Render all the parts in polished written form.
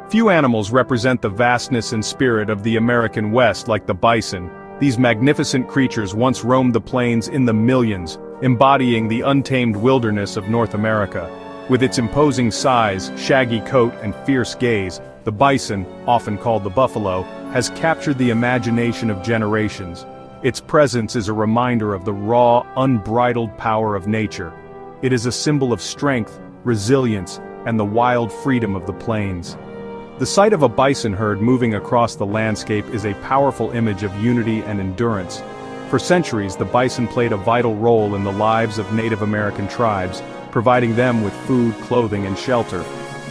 Few animals represent the vastness and spirit of the American West like the bison. These magnificent creatures once roamed the plains in the millions, embodying the untamed wilderness of North America. With its imposing size, shaggy coat, and fierce gaze, the bison, often called the buffalo, has captured the imagination of generations. Its presence is a reminder of the raw, unbridled power of nature. It is a symbol of strength, resilience, and the wild freedom of the plains. The sight of a bison herd moving across the landscape is a powerful image of unity and endurance. For centuries, the bison played a vital role in the lives of Native American tribes, providing them with food, clothing, and shelter.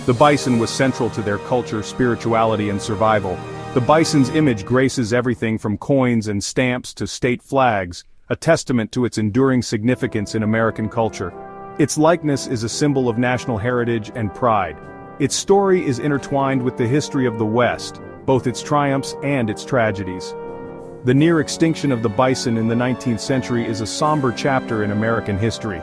The bison was central to their culture, spirituality, and survival. The bison's image graces everything from coins and stamps to state flags, a testament to its enduring significance in American culture. Its likeness is a symbol of national heritage and pride. Its story is intertwined with the history of the West, both its triumphs and its tragedies. The near extinction of the bison in the 19th century is a somber chapter in American history.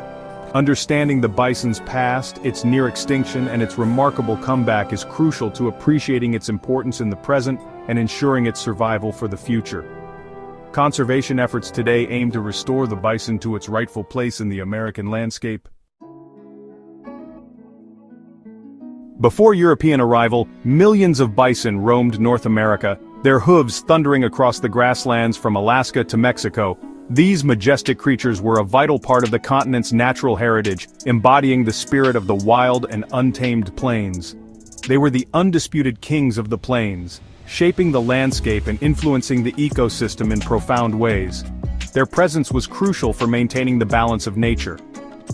Understanding the bison's past, its near extinction, and its remarkable comeback is crucial to appreciating its importance in the present and ensuring its survival for the future. Conservation efforts today aim to restore the bison to its rightful place in the American landscape. Before European arrival, millions of bison roamed North America, their hooves thundering across the grasslands from Alaska to Mexico. These majestic creatures were a vital part of the continent's natural heritage, embodying the spirit of the wild and untamed plains. They were the undisputed kings of the plains, shaping the landscape and influencing the ecosystem in profound ways. Their presence was crucial for maintaining the balance of nature.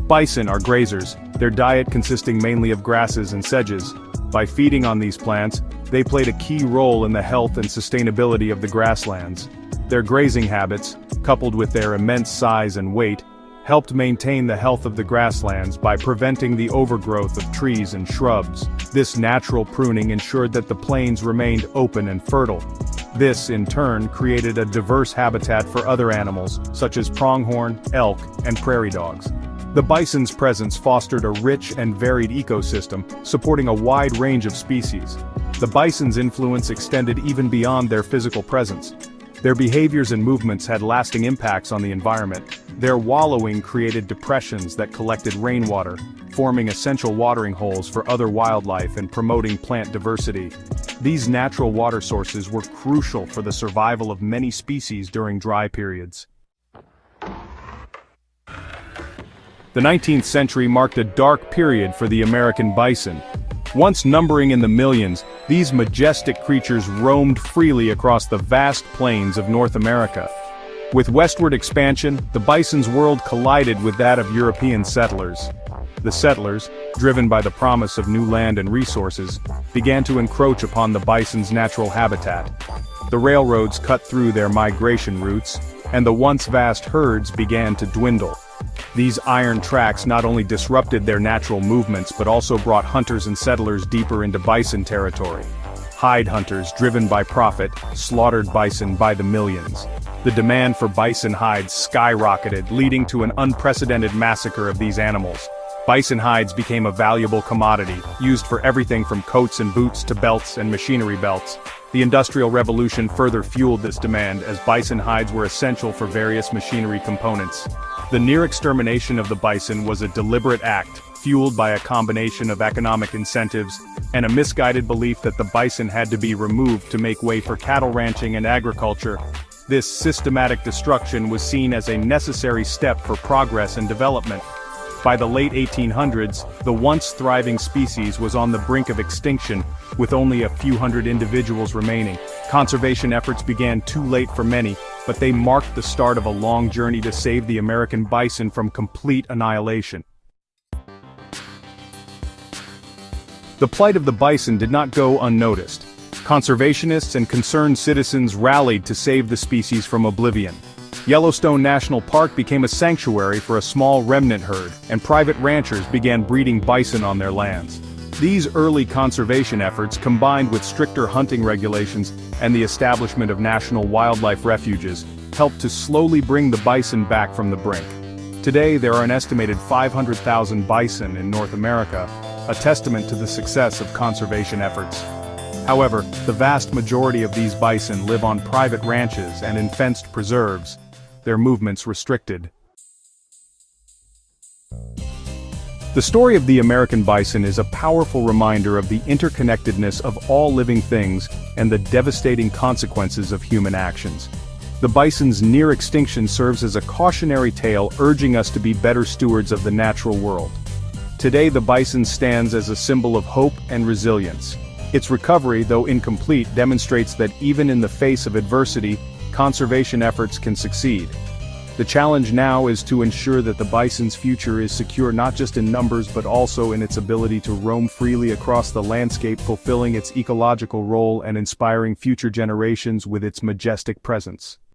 Bison are grazers, their diet consisting mainly of grasses and sedges. By feeding on these plants, they played a key role in the health and sustainability of the grasslands. Their grazing habits, coupled with their immense size and weight, helped maintain the health of the grasslands by preventing the overgrowth of trees and shrubs. This natural pruning ensured that the plains remained open and fertile. This, in turn, created a diverse habitat for other animals, such as pronghorn, elk, and prairie dogs. The bison's presence fostered a rich and varied ecosystem, supporting a wide range of species. The bison's influence extended even beyond their physical presence. Their behaviors and movements had lasting impacts on the environment. Their wallowing created depressions that collected rainwater, forming essential watering holes for other wildlife and promoting plant diversity. These natural water sources were crucial for the survival of many species during dry periods. The 19th century marked a dark period for the American bison. Once numbering in the millions, these majestic creatures roamed freely across the vast plains of North America. With westward expansion, the bison's world collided with that of European settlers. The settlers, driven by the promise of new land and resources, began to encroach upon the bison's natural habitat. The railroads cut through their migration routes, and the once vast herds began to dwindle. These iron tracks not only disrupted their natural movements but also brought hunters and settlers deeper into bison territory. Hide hunters, driven by profit, slaughtered bison by the millions. The demand for bison hides skyrocketed, leading to an unprecedented massacre of these animals. Bison hides became a valuable commodity, used for everything from coats and boots to belts and machinery belts. The Industrial Revolution further fueled this demand, as bison hides were essential for various machinery components. The near extermination of the bison was a deliberate act, fueled by a combination of economic incentives and a misguided belief that the bison had to be removed to make way for cattle ranching and agriculture. This systematic destruction was seen as a necessary step for progress and development. By the late 1800s, the once thriving species was on the brink of extinction, with only a few hundred individuals remaining. Conservation efforts began too late for many, but they marked the start of a long journey to save the American bison from complete annihilation. The plight of the bison did not go unnoticed. Conservationists and concerned citizens rallied to save the species from oblivion. Yellowstone National Park became a sanctuary for a small remnant herd, and private ranchers began breeding bison on their lands. These early conservation efforts, combined with stricter hunting regulations and the establishment of national wildlife refuges, helped to slowly bring the bison back from the brink. Today there are an estimated 500,000 bison in North America, a testament to the success of conservation efforts. However, the vast majority of these bison live on private ranches and in fenced preserves, their movements restricted. The story of the American bison is a powerful reminder of the interconnectedness of all living things and the devastating consequences of human actions. The bison's near extinction serves as a cautionary tale urging us to be better stewards of the natural world. Today the bison stands as a symbol of hope and resilience. Its recovery, though incomplete, demonstrates that even in the face of adversity, conservation efforts can succeed. The challenge now is to ensure that the bison's future is secure not just in numbers but also in its ability to roam freely across the landscape, fulfilling its ecological role and inspiring future generations with its majestic presence.